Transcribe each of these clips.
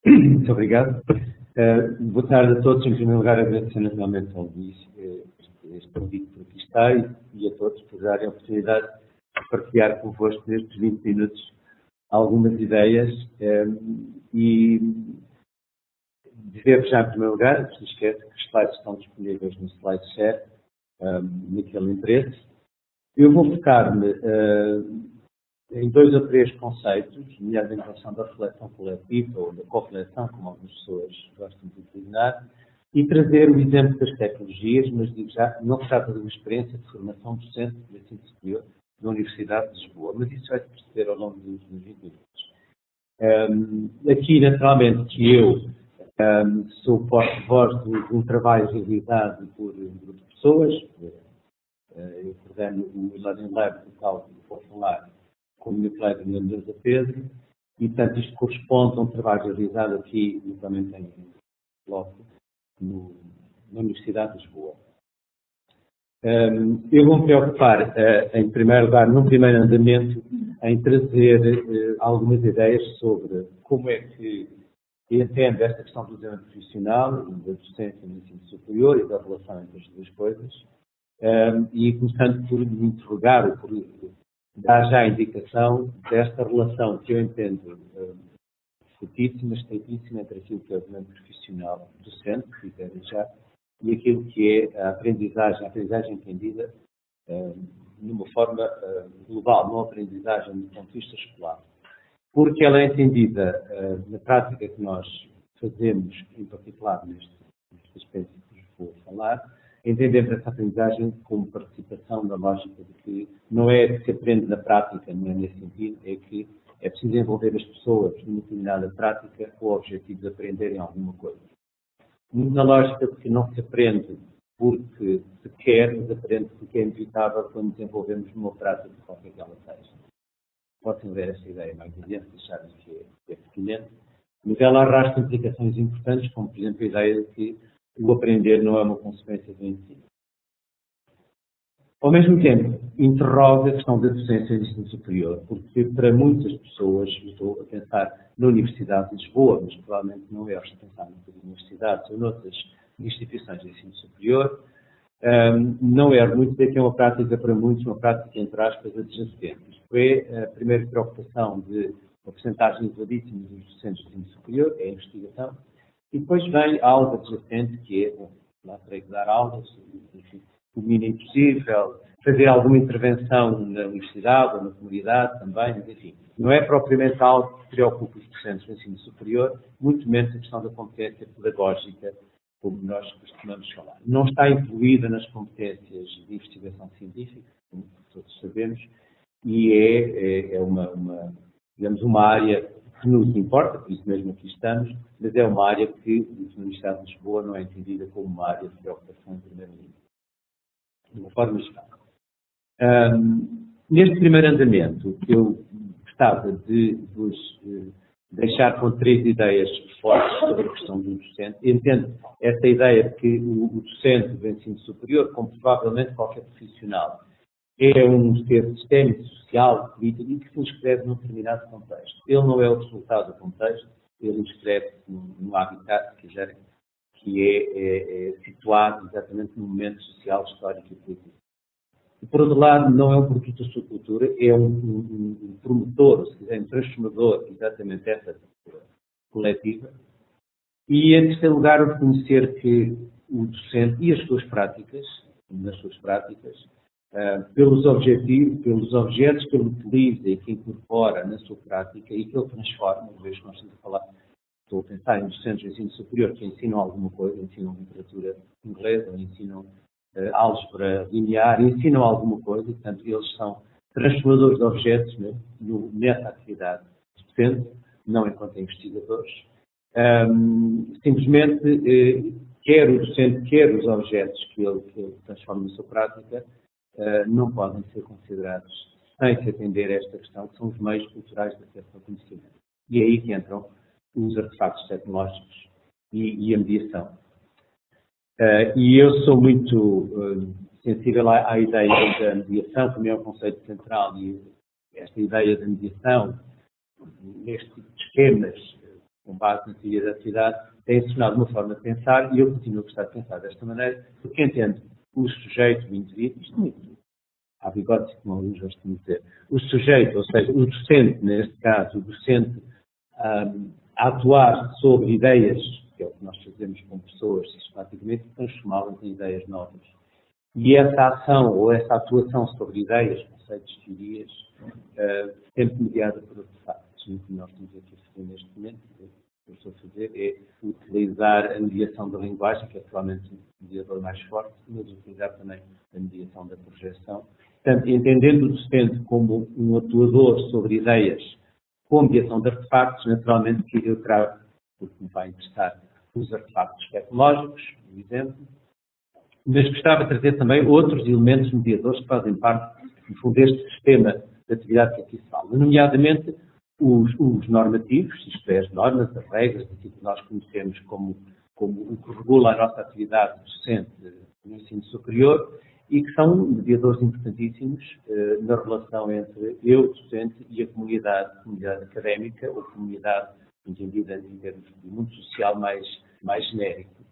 Muito obrigado. Boa tarde a todos. Em primeiro lugar, agradecer naturalmente ao Luís este convite por aqui está e a todos por darem a oportunidade de partilhar convosco nestes 20 minutos algumas ideias e dizer já em primeiro lugar, não se esquece que os slides estão disponíveis no SlideShare, naquele interesse. Eu vou focar-me em 2 ou 3 conceitos, nomeadamente a questão da reflexão coletiva ou da co-reflexão, como algumas pessoas gostam de utilizar, e trazer o exemplo das tecnologias, mas digo já, não se trata de uma experiência de formação docente de ensino superior da Universidade de Lisboa, mas isso vai se perceber ao longo dos 20 minutos. Aqui, naturalmente, que eu sou porta-voz de um trabalho realizado por um grupo de pessoas, eu coordeno o Learning Lab, do qual vou falar com a minha colega Mendoza Pedro, e, portanto, isto corresponde a um trabalho realizado aqui, naturalmente, em loco, na Universidade de Lisboa. Eu vou me preocupar, em primeiro lugar, num primeiro andamento, em trazer algumas ideias sobre como é que entendo esta questão do desenvolvimento profissional, da docência no ensino superior e da relação entre as duas coisas, e começando por me interrogar, ou por dar já a indicação desta relação que eu entendo fortíssima, estreitíssima entre aquilo que é o desenvolvimento profissional docente, que fica já, e aquilo que é a aprendizagem entendida de uma forma global, não a aprendizagem do ponto de vista escolar. Porque ela é entendida na prática que nós fazemos, em particular neste aspecto que vos vou falar, entendemos essa aprendizagem como participação na lógica de que não é que se aprende na prática, não é nesse sentido, é que é preciso envolver as pessoas numa determinada prática com o objetivo de aprenderem alguma coisa. Na lógica de que não se aprende porque se quer, mas aprende porque é inevitável quando desenvolvemos numa prática qualquer que ela seja. Possam ver esta ideia mais adiante, acharem que é pertinente, mas ela arrasta implicações importantes, como, por exemplo, a ideia de que o aprender não é uma consequência do ensino. Ao mesmo tempo, interroga a questão da docência do ensino superior, porque para muitas pessoas, estou a pensar na Universidade de Lisboa, mas provavelmente não é, estou a pensar nas universidades ou noutras instituições de ensino superior, não é muito dizer que é uma prática para muitos, uma prática, entre aspas, adjacente. Isto é, a primeira preocupação de uma porcentagem elevadíssima dos docentes de ensino superior, é a investigação, e depois vem algo adjacente, que é, bom, lá terei que dar aulas, enfim, o mínimo possível, fazer alguma intervenção na universidade ou na comunidade também, mas enfim, não é propriamente algo que preocupe os docentes do ensino superior, muito menos a questão da competência pedagógica, como nós costumamos falar. Não está incluída nas competências de investigação científica, como todos sabemos, e é digamos, uma área que nos importa, por isso mesmo aqui estamos, mas é uma área que, na Universidade de Lisboa, não é entendida como uma área de preocupação em primeiro lugar, de uma forma geral. Neste primeiro andamento, eu gostava de vos deixar com 3 ideias fortes sobre a questão do docente. Entendo esta ideia de que o docente do ensino superior, como provavelmente qualquer profissional, é um ser sistémico, social, político e que se inscreve num determinado contexto. Ele não é o resultado do contexto, ele inscreve-se num habitat, se quiserem, que é situado exatamente no momento social, histórico e político. E, por outro lado, não é um produto da sua cultura, é um promotor, se quiser, um transformador exatamente dessa cultura coletiva. E, em terceiro lugar, reconhecer que o docente e as suas práticas, nas suas práticas, pelos objetos que ele utiliza e que incorpora na sua prática e que ele transforma, uma vez que nós estamos a falar, estou a pensar em docentes de ensino superior que ensinam alguma coisa, ensinam literatura inglesa, ou ensinam álgebra linear, ensinam alguma coisa, e, portanto, eles são transformadores de objetos, né, nessa atividade docente, não enquanto investigadores. Simplesmente, quer o docente, quer os objetos que ele transforma na sua prática, não podem ser considerados sem se atender a esta questão, que são os meios culturais de acesso ao conhecimento. E é aí que entram os artefactos tecnológicos e a mediação. E eu sou muito sensível à ideia da mediação, que também é um conceito central, e esta ideia da mediação, neste tipo de esquemas com base na teoria da atividade, tem-se tornado uma forma de pensar, e eu continuo a gostar de pensar desta maneira, porque entendo o sujeito, o indivíduo, isto não é há bigodes, como alguns gostam de dizer, o sujeito, ou seja, o docente, neste caso, o docente a atuar sobre ideias, que é o que nós fazemos com pessoas sistematicamente, transformá-las em ideias novas. E essa ação ou essa atuação sobre ideias, conceitos, teorias, sempre mediada por artefatos. O que nós estamos aqui a fazer neste momento, o que eu estou a fazer, é utilizar a mediação da linguagem, que é provavelmente o mediador mais forte, mas utilizar também a mediação da projeção. Portanto, entendendo o docente como um atuador sobre ideias com mediação de artefactos, naturalmente que eu trago, porque me vai interessar, os artefactos tecnológicos, por exemplo, mas gostava de trazer também outros elementos mediadores que fazem parte, no fundo, deste sistema de atividade que aqui se fala, nomeadamente os normativos, isto é, as normas, as regras, aquilo que nós conhecemos como o que regula a nossa atividade docente no ensino superior, e que são mediadores importantíssimos na relação entre eu, docente, e a comunidade académica, ou comunidade entendida em termos de mundo social mais genérico.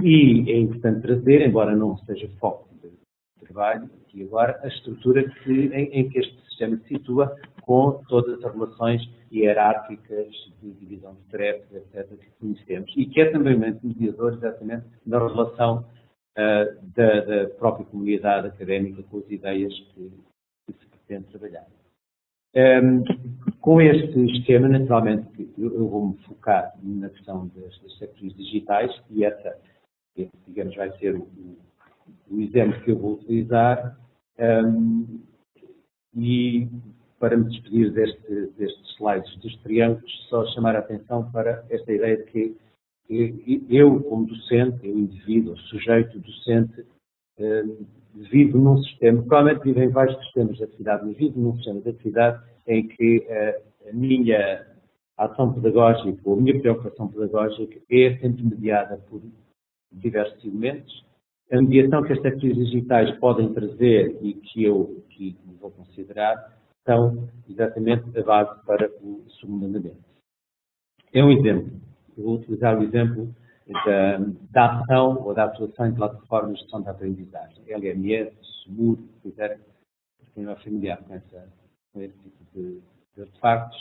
E é importante trazer, embora não seja foco de trabalho, aqui agora, a estrutura em que este sistema se situa, com todas as relações hierárquicas de divisão de tarefas, etc., que conhecemos, e que é também um mediador exatamente na relação da própria comunidade académica com as ideias que se pretende trabalhar. Com este esquema, naturalmente, eu vou-me focar na questão das sectores digitais, e esse, digamos, vai ser o exemplo que eu vou utilizar, e para me despedir destes slides dos triângulos, só chamar a atenção para esta ideia de que eu, como docente, eu indivíduo, o sujeito docente, vivo num sistema, provavelmente vivo em vários sistemas de atividade, mas vivo num sistema de atividade em que a minha ação pedagógica, ou a minha preocupação pedagógica é sempre mediada por diversos elementos. A mediação que as tecnologias digitais podem trazer e que eu aqui vou considerar são exatamente a base para o segundo andamento. É um exemplo. Eu vou utilizar o exemplo da ação ou da atuação em plataformas de gestão da aprendizagem. LMS, SMUR, se quiserem, para quem não é familiar com esse tipo de artefactos.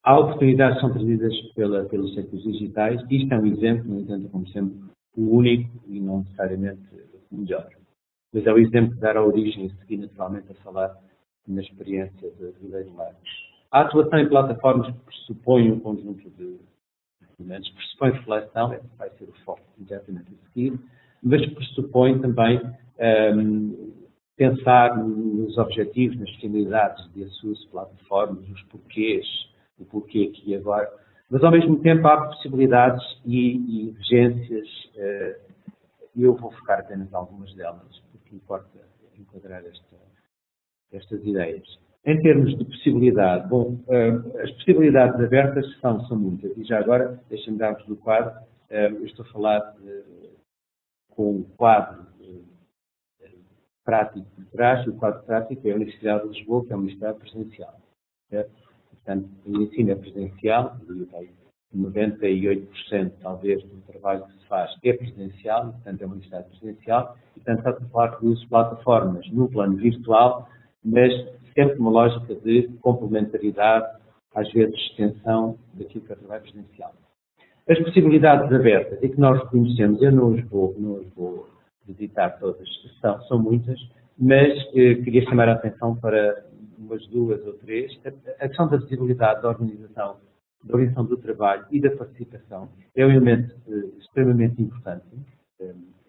Há oportunidades que são trazidas pelos sectores digitais. Isto é um exemplo, no entanto, como sempre, o único e não necessariamente o melhor. Mas é o exemplo que dará origem a seguir, naturalmente, a falar na experiência de Ribeiro Lagos. A atuação em plataformas pressupõe um conjunto de elementos, pressupõe reflexão, esse vai ser o foco imediatamente a seguir, mas pressupõe também pensar nos objetivos, nas finalidades de suas plataformas, os porquês, o porquê aqui e agora, mas ao mesmo tempo há possibilidades e exigências, e eu vou focar apenas em algumas delas, porque importa enquadrar estas ideias. Em termos de possibilidade, bom, as possibilidades abertas são muitas, e já agora, deixem-me dar-vos do quadro, eu estou a falar com um quadro prático por trás, e o quadro prático é a Universidade de Lisboa, que é uma universidade presencial. Portanto, o ensino é presencial, 98% talvez do trabalho que se faz é presencial, portanto é uma universidade presencial, e portanto está a falar que uso plataformas no plano virtual, mas sempre uma lógica de complementaridade, às vezes extensão daquilo que é o trabalho presencial. As possibilidades abertas e que nós reconhecemos, eu não os vou visitar todas, são muitas, mas queria chamar a atenção para umas duas ou três. A questão da visibilidade da organização do trabalho e da participação é um elemento extremamente importante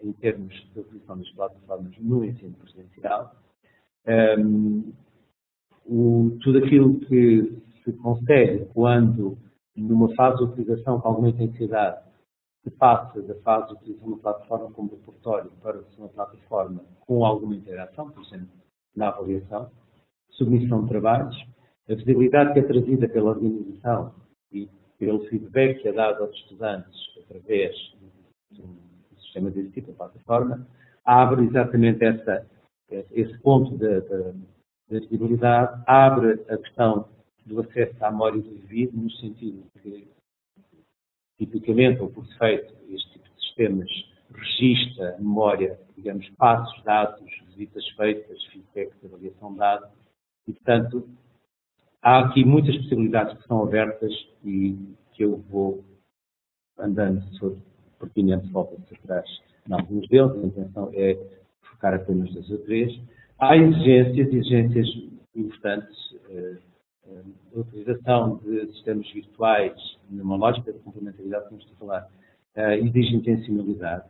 em termos da utilização das plataformas no ensino presencial. Tudo aquilo que se consegue quando, numa fase de utilização com alguma intensidade, se passa da fase de utilização de uma plataforma como repertório para uma plataforma com alguma interação, por exemplo, na avaliação, submissão de trabalhos, a visibilidade que é trazida pela organização e pelo feedback que é dado aos estudantes através do sistema desse tipo, da plataforma, abre exatamente esse ponto da visibilidade, abre a questão do acesso à memória do indivíduo, no sentido que, tipicamente, ou por defeito, este tipo de sistemas registra a memória, digamos, passos dados, visitas feitas, feedback de avaliação de dados, e, portanto, há aqui muitas possibilidades que são abertas e que eu vou andando, se for pertinente, volta-se atrás em alguns deles. A intenção é focar apenas 2 ou 3. Há exigências importantes, a utilização de sistemas virtuais numa lógica de complementaridade, como estou a falar, exige intencionalidade.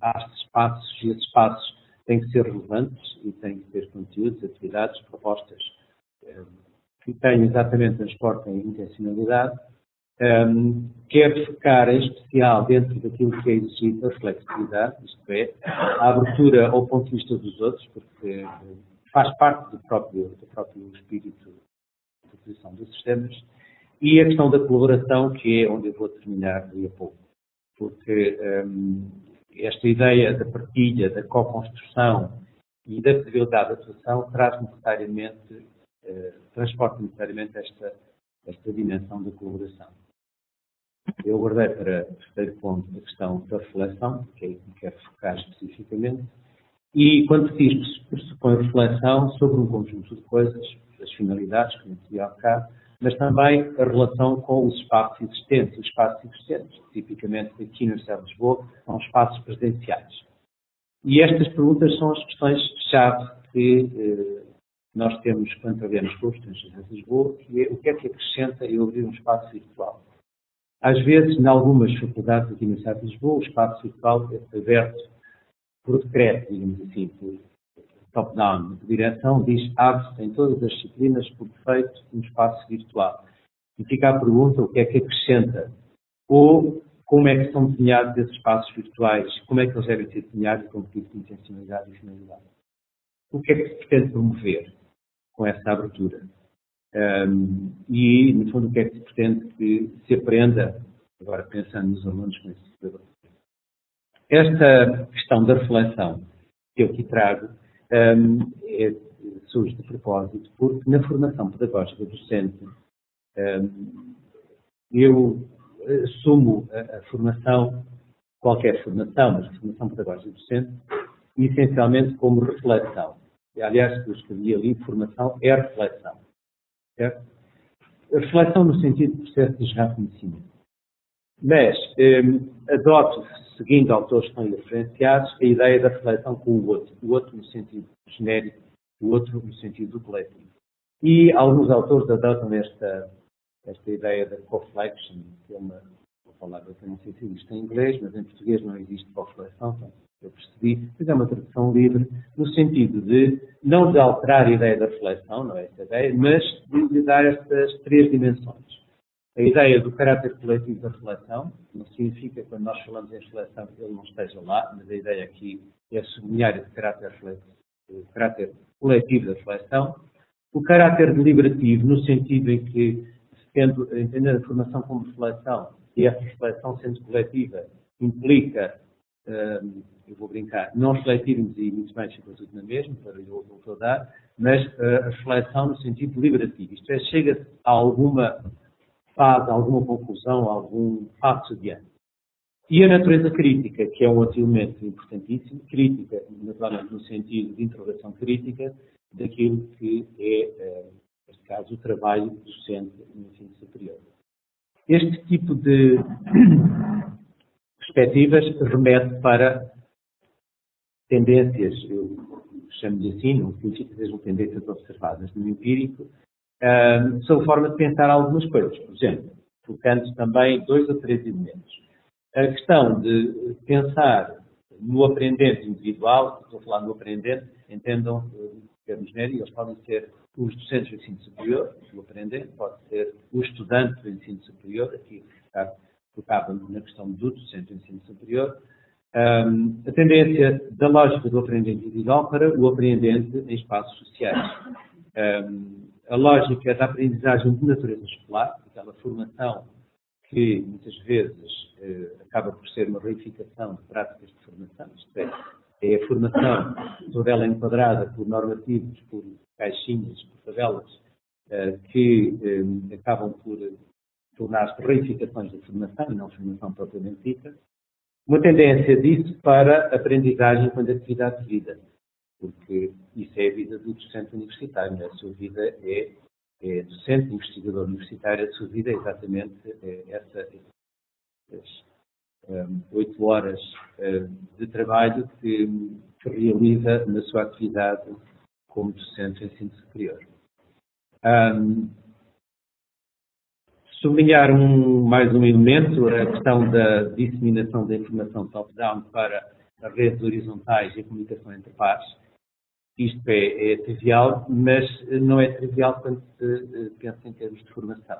Há espaços, e esses espaços têm que ser relevantes e têm que ter conteúdos, atividades, propostas que tenham exatamente transporte em intencionalidade. Quer focar em especial dentro daquilo que é exigido a flexibilidade, isto é, a abertura ao ponto de vista dos outros, porque faz parte do próprio espírito de utilização dos sistemas, e a questão da colaboração, que é onde eu vou terminar daqui a pouco, porque esta ideia da partilha, da co-construção e da possibilidade de atuação transporta necessariamente esta dimensão da colaboração. Eu guardei para o terceiro ponto a questão da reflexão, que é aí que quero focar especificamente, e quando se diz que pressupõe reflexão sobre um conjunto de coisas, as finalidades, como dizia há bocado, mas também a relação com os espaços existentes. Os espaços existentes, tipicamente aqui na Universidade de Lisboa, são espaços presenciais. E estas perguntas são as questões-chave que nós temos quando trabalhamos com os estudantes de Lisboa, que é o que é que acrescenta eu abrir um espaço virtual. Às vezes, em algumas faculdades aqui na Universidade de Lisboa, o espaço virtual é aberto por decreto, digamos assim, por top-down, de direção, diz abre-se em todas as disciplinas, por defeito, um espaço virtual. E fica a pergunta, o que é que acrescenta? Ou como é que são desenhados esses espaços virtuais? Como é que eles devem ser desenhados e com que tipo de intencionalidade e finalidade? O que é que se pretende promover com essa abertura? E, no fundo, o que é que se pretende que se aprenda, agora pensando nos alunos com esse tipo. Esta questão da reflexão que eu aqui trago surge de propósito, porque na formação pedagógica docente eu assumo a formação, qualquer formação, mas a formação pedagógica docente, essencialmente como reflexão. Aliás, eu escrevi ali, formação é reflexão. Certo? A reflexão no sentido de processo de gerar conhecimento. Mas adoto, seguindo autores que estão referenciados, a ideia da reflexão com o outro no sentido genérico, o outro no sentido coletivo. E alguns autores adotam esta ideia da co-reflection, que é uma palavra que eu não sei se existe em inglês, mas em português não existe co-reflexão, então eu percebi, mas é uma tradução livre, no sentido de não de alterar a ideia da reflexão, não é essa ideia, mas de lhe dar estas 3 dimensões. A ideia do caráter coletivo da reflexão, não significa que quando nós falamos em reflexão ele não esteja lá, mas a ideia aqui é sublinhar esse caráter coletivo da reflexão. O caráter deliberativo, no sentido em que, entender a formação como reflexão, e essa reflexão sendo coletiva, implica, eu vou brincar, não refletirmos e muito bem fica tudo na mesma, para eu vou dar, mas a reflexão no sentido deliberativo. Isto é, chega-se a alguma faz alguma conclusão, algum passo adiante. E a natureza crítica, que é um outro elemento importantíssimo, crítica, naturalmente, no sentido de interrogação crítica daquilo que é, neste caso, o trabalho docente no ensino superior. Este tipo de perspectivas remete para tendências, eu chamo-lhe assim, não significa que sejam tendências observadas no empírico, sob forma de pensar algumas coisas. Por exemplo, focando também 2 ou 3 elementos. A questão de pensar no aprendente individual, estou a falar no aprendente, entendam o termo genérico, eles podem ser os docentes do ensino superior, o aprendente, pode ser o estudante do ensino superior, aqui focava-me na questão do docente do ensino superior, a tendência da lógica do aprendente individual para o aprendente em espaços sociais. A lógica da aprendizagem de natureza escolar, aquela formação que muitas vezes acaba por ser uma reificação de práticas de formação, isto é a formação toda ela enquadrada por normativos, por caixinhas, por tabelas, que acabam por tornar-se reificações da formação e não formação propriamente dita, uma tendência disso para aprendizagem enquanto atividade de vida, porque isso é a vida do docente universitário, a sua vida é docente, investigador universitário, a sua vida é exatamente essas 8 horas de trabalho que realiza na sua atividade como docente em ensino superior. Sublinhar mais um elemento, a questão da disseminação da informação top-down para as redes horizontais e a comunicação entre pares. Isto é trivial, mas não é trivial quando se pensa em termos de formação.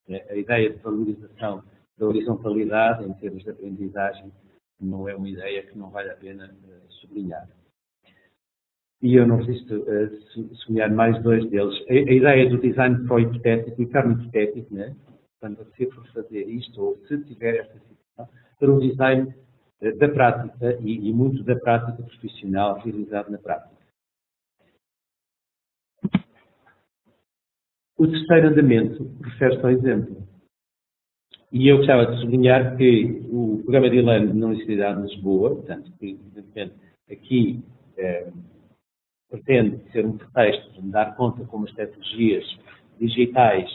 A ideia de valorização da horizontalidade em termos de aprendizagem não é uma ideia que não vale a pena sublinhar. E eu não resisto a sublinhar mais 2 deles. A ideia do design pró-hipotético e carno-hipotético, né? Quando você for fazer isto, ou se tiver esta situação, para um design da prática e muito da prática profissional realizado na prática. O terceiro andamento refere-se ao exemplo. E eu gostava de sublinhar que o programa de e-learning na Universidade de Lisboa, portanto, que evidentemente aqui pretende ser um pretexto de dar conta como as tecnologias digitais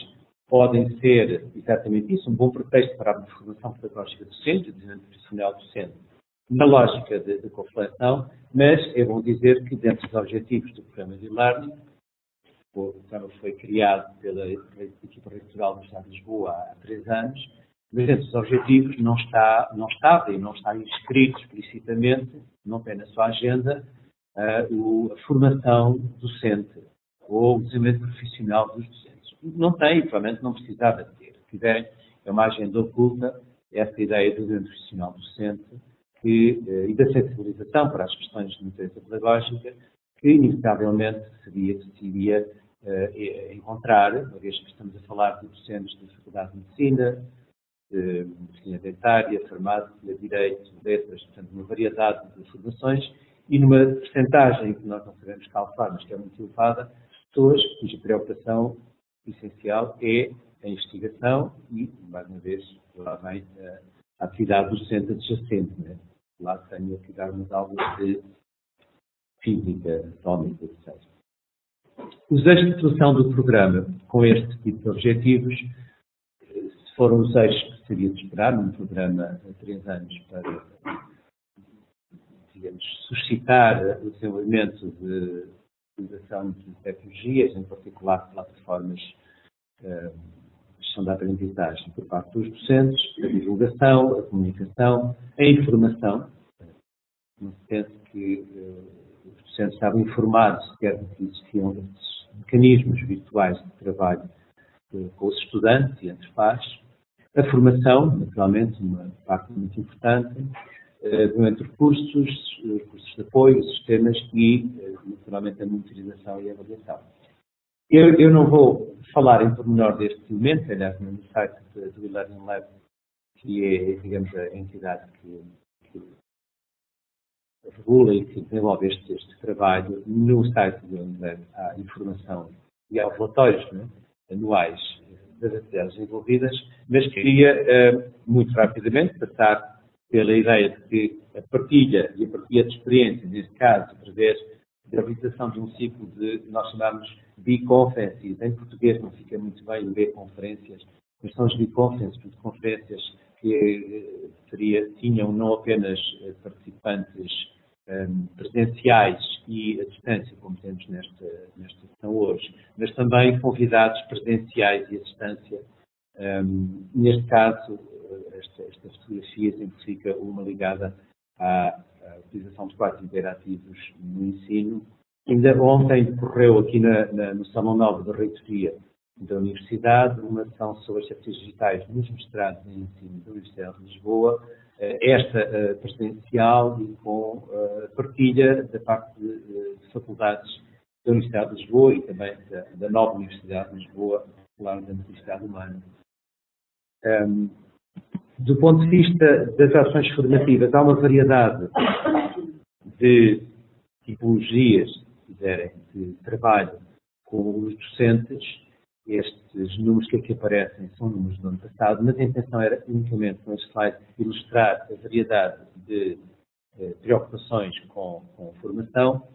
podem ser exatamente isso, um bom pretexto para a formação pedagógica docente, o desenvolvimento profissional docente, na lógica de correlação, mas é bom dizer que dentro dos objetivos do programa de e-learning, o programa foi criado pela equipa reitoral do Estado de Lisboa há 3 anos, mas dentro dos objetivos não estava e não está inscrito explicitamente, não tem na sua agenda, a formação docente ou o desenvolvimento profissional dos docentes. Não tem, provavelmente não precisava de ter. Se quiserem, é uma agenda oculta, essa ideia do desenvolvimento profissional docente e da sensibilização para as questões de natureza pedagógica, que inevitavelmente seria precisaria encontrar, uma vez que estamos a falar de docentes da Faculdade de Medicina, de Medicina Dentária, Farmácia, Direito, Letras, portanto, uma variedade de formações e numa percentagem que nós não sabemos calcular, mas que é muito elevada, pessoas cuja preocupação essencial é a investigação e, mais uma vez, lá vem a atividade docente adjacente, né? Lá tenho que dar umas aulas de física atómica, etc. Os eixos de atuação do programa com este tipo de objetivos foram os eixos que seria de esperar num programa de 3 anos para, digamos, suscitar o desenvolvimento de utilização de tecnologias, em particular plataformas de gestão da aprendizagem por parte dos docentes, a divulgação, a comunicação, a informação. Não se pense que os docentes estavam informados sequer de que existiam esses mecanismos virtuais de trabalho com os estudantes e entre pares. A formação, naturalmente, uma parte muito importante, entre recursos de apoio, sistemas e, naturalmente, a monitorização e a avaliação. Eu não vou falar em pormenor deste elemento, aliás, no site do e-Learning Lab, que é, digamos, a entidade que regula e que desenvolve este trabalho. No site do e-Learning Lab há informação e há relatórios, né, anuais das atividades envolvidas, mas queria, muito rapidamente, passar pela ideia de que a partilha e a partilha de experiências, neste caso, através da realização de um ciclo de, nós chamamos B-conferences, em português não fica muito bem o B-conferências, mas são as B-conferences, conferências que tinham não apenas participantes presenciais e à distância, como temos nesta sessão hoje, mas também convidados presenciais e à distância. Neste caso, esta fotografia exemplifica uma ligada à utilização de quadros interativos no ensino. Ainda ontem decorreu aqui no Salão Novo da Reitoria da Universidade uma sessão sobre as tecnologias digitais nos mestrados em ensino da Universidade de Lisboa, esta presencial e com partilha da parte de faculdades da Universidade de Lisboa e também da nova Universidade de Lisboa, popular da Universidade Humana. Do ponto de vista das ações formativas, há uma variedade de tipologias, se quiserem, de trabalho com os docentes estes números que aqui aparecem são números do ano passado, mas a intenção era unicamente com este slide ilustrar a variedade de preocupações com formação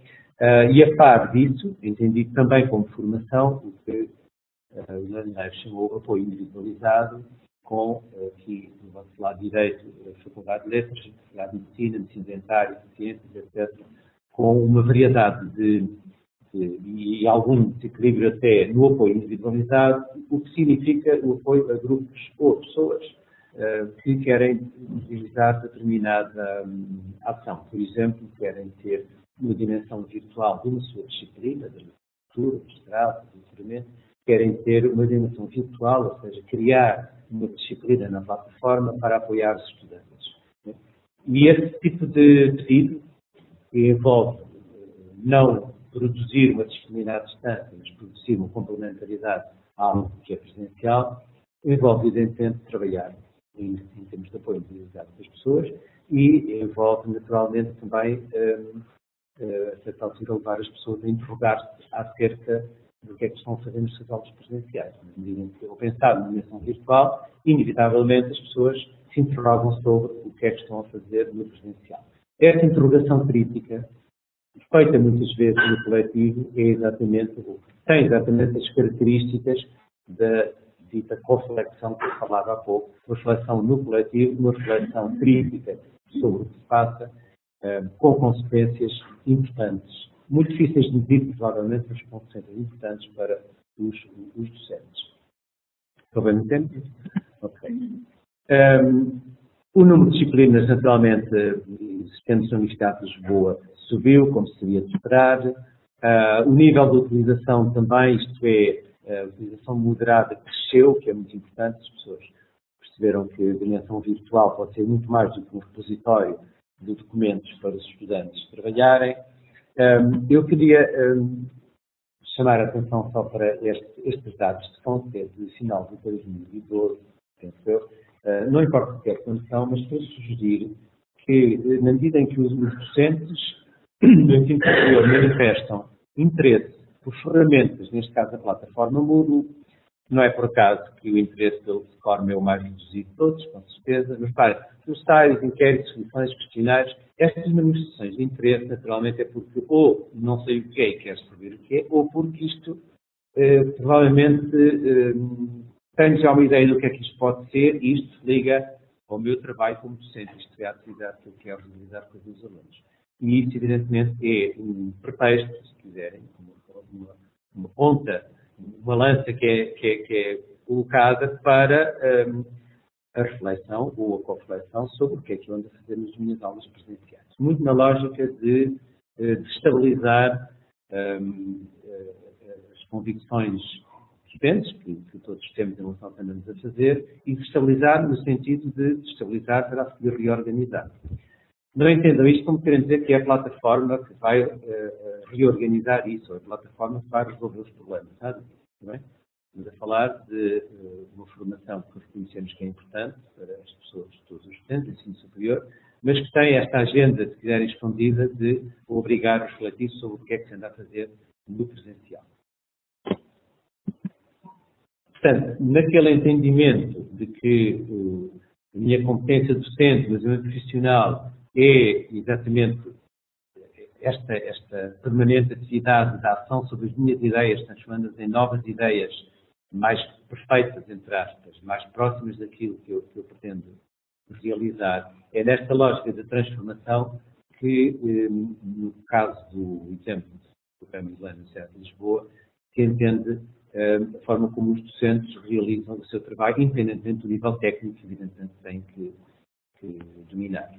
e a par disso, entendido também como formação, o que o Leonardo chamou apoio individualizado, com aqui do vosso lado direito a Faculdade de Letras, a Faculdade de Medicina, Medicina Dentária, Ciências, etc., com uma variedade e algum desequilíbrio até no apoio individualizado, o que significa o apoio a grupos ou pessoas que querem utilizar determinada ação. Por exemplo, querem ter uma dimensão virtual de uma sua disciplina, da literatura, do estrado, do doutoramento, querem ter uma dimensão virtual, ou seja, criar uma disciplina na plataforma para apoiar os estudantes. E esse tipo de pedido, que envolve não produzir uma disciplina à distância, mas produzir uma complementaridade a algo que é presencial, envolve, evidentemente, trabalhar em termos de apoio individualizado das pessoas e envolve, naturalmente, também, a certa altura, levar as pessoas a interrogar-se acerca do que é que estão a fazer nos seus aulas presenciais. Na medida em que, ao pensar numa dimensão virtual, inevitavelmente as pessoas se interrogam sobre o que é que estão a fazer no presencial. Essa interrogação crítica, feita muitas vezes no coletivo, tem exatamente as características da dita reflexão que eu falava há pouco, uma reflexão no coletivo, uma reflexão crítica sobre o que se passa, com consequências importantes, muito difíceis de medir, provavelmente, mas com consequências importantes para os docentes. Estou bem no tempo? Ok. O número de disciplinas, naturalmente, existentes na Universidade de Lisboa, subiu, como seria de esperar. O nível de utilização também, isto é, a utilização moderada, cresceu, que é muito importante. As pessoas perceberam que a dimensão virtual pode ser muito mais do que um repositório de documentos para os estudantes trabalharem. Eu queria chamar a atenção só para estes dados de fonte, de final de 2012, penso eu. Não importa o que é que são, mas para sugerir que, na medida em que os docentes do ensino superior manifestam interesse por ferramentas, neste caso a plataforma Moodle, não é por acaso que o interesse pelo Form é o mais reduzido de todos, com certeza, mas os tais, inquéritos, soluções, questionários, estas manifestações de interesse, naturalmente, é porque ou não sei o que é e quero saber o que é, ou porque isto provavelmente tenho já uma ideia do que é que isto pode ser e isto se liga ao meu trabalho como docente, isto é a atividade que eu quero realizar com os meus alunos. E isso, evidentemente, é um pretexto, se quiserem, uma ponta, uma lança que é colocada para a reflexão ou a co-reflexão sobre o que é que eu ando a fazer nas minhas aulas presenciais. Muito na lógica de estabilizar as convicções diferentes que todos temos em relação ao que andamos a fazer e de estabilizar no sentido de estabilizar para a seguir reorganizar. Não entendam isto como querendo dizer que é a plataforma que vai reorganizar isso, ou a plataforma que vai resolver os problemas, sabe? Estamos a falar de uma formação que reconhecemos que é importante para as pessoas, todos os estudantes, ensino superior, mas que tem esta agenda, se quiserem, escondida de obrigar a refletir sobre o que é que se anda a fazer no presencial. Portanto, naquele entendimento de que a minha competência docente, mas o meu profissional, é exatamente esta permanente atividade da ação sobre as minhas ideias, transformando-as em novas ideias mais perfeitas, entre aspas, mais próximas daquilo que eu pretendo realizar. É nesta lógica de transformação que, no caso do exemplo do Programa de Universidade de Lisboa, se entende a forma como os docentes realizam o seu trabalho, independentemente do nível técnico que, evidentemente, têm que dominar.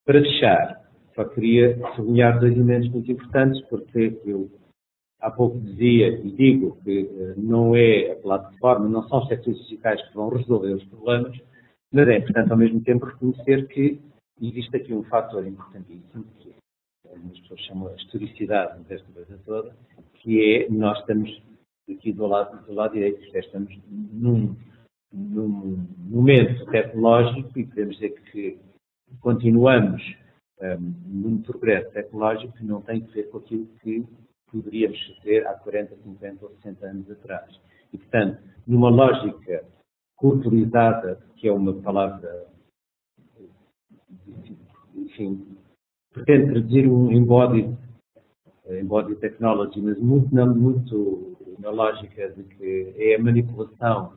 Para fechar, só queria sublinhar dois elementos muito importantes, porque eu há pouco dizia e digo que não é a plataforma, não são os setores digitais que vão resolver os problemas, mas é, portanto, ao mesmo tempo reconhecer que existe aqui um fator importantíssimo, que algumas pessoas chamam a historicidade desta coisa toda, que é, nós estamos aqui do lado direito, estamos num momento tecnológico e podemos dizer que continuamos num progresso tecnológico que não tem que ver com aquilo que poderíamos fazer há 40, 50 ou 60 anos atrás. E, portanto, numa lógica culturalizada, que é uma palavra, enfim, pretende traduzir um embodied technology, mas muito na lógica de que é a manipulação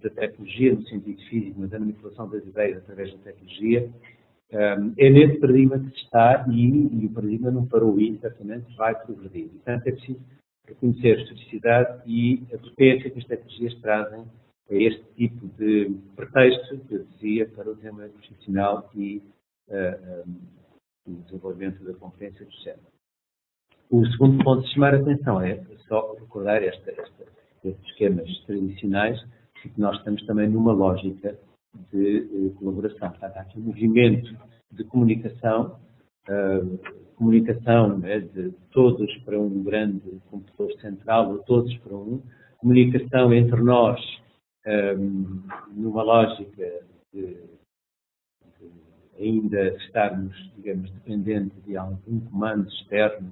da tecnologia no sentido físico, mas a manipulação das ideias através da tecnologia, é nesse paradigma que se está e o paradigma não parou aí, certamente vai progredir. Portanto, é preciso reconhecer a historicidade e a potência que as tecnologias trazem a este tipo de pretexto, que eu dizia, para o desenvolvimento profissional e o desenvolvimento da competência do género. O segundo ponto de chamar a atenção é só recordar estes esquemas tradicionais, que nós estamos também numa lógica de colaboração. Portanto, há aqui um movimento de comunicação, né, de todos para um grande computador central, ou todos para um, comunicação entre nós, numa lógica de ainda estarmos, digamos, dependentes de algum comando externo,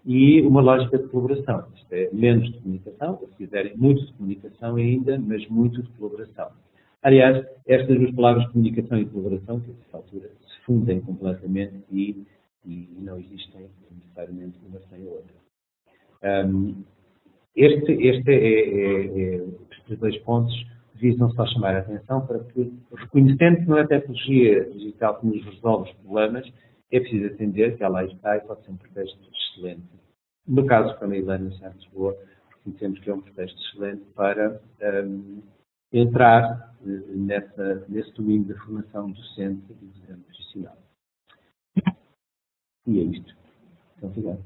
e uma lógica de colaboração. Isto é menos de comunicação, ou se quiserem, muito de comunicação ainda, mas muito de colaboração. Aliás, estas duas palavras, comunicação e colaboração, que a essa altura se fundem completamente e não existem necessariamente uma sem a outra. Estes dois pontos visam só chamar a atenção para que, reconhecendo que não é a tecnologia digital que nos resolve os problemas, é preciso entender que ela aí está e pode ser um pretexto excelente. No caso, para a Ilana de Lisboa, reconhecemos que é um pretexto excelente para entrar nesse domínio da formação docente e do desenvolvimento profissional. E é isto. Muito obrigado.